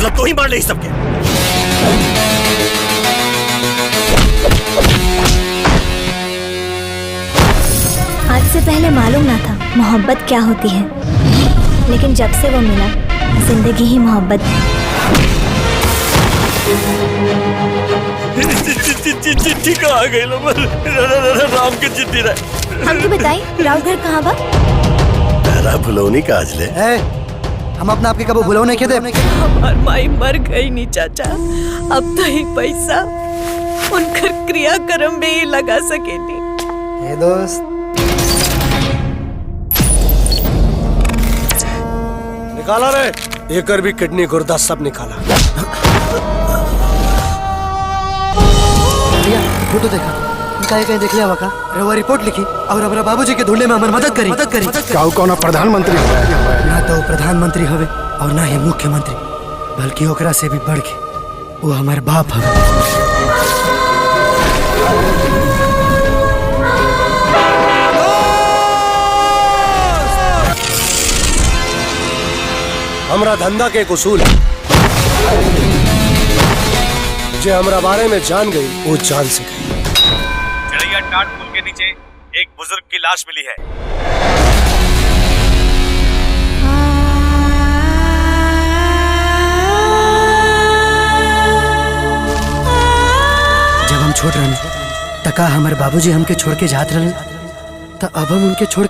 मतलब तो ही मार ले इस सबके। आज से पहले मालूम ना था मोहब्बत क्या होती है, लेकिन जब से वो मिला जिंदगी ही मोहब्बत चिट्ठी कहाँ गई राम के चिट्ठी रहे। हमको बताई राव घर कहाँ बा? तेरा भुलौनी का आज ले। हम अपना आपके कबो भुलाओ नहीं खेदे। हमार माई मर गई नी चाचा, अब तो ही पैसा उनकर क्रियाक्रम में ही लगा सकेनी। ए दोस्त, निकाला रे, एकर भी किडनी गुर्दा सब निकाला। भैया फोटो देखा, कहीं कहीं देख लिया वका। रवा रिपोर्ट लिखी और हमारा बाबूजी के ढूंढने में हमारी मदद करी। क्या कौन प्रधानमंत्री ना तो प्रधानमंत्री हवे और ना ही मुख्यमंत्री, बल्कि ओकरा से भी बढ़ के वो हमारे बाप हवे। हमरा धंधा के एक उसूल है, जो हमरा बारे में जान गई वो जान से गई। चढ़ैया टाट पुल के नीचे एक बुजुर्ग की लाश मिली है। जब हम छोड़ रहे तका हमारे बाबूजी हमके छोड़ के जात रहे, तो अब हम उनके छोड़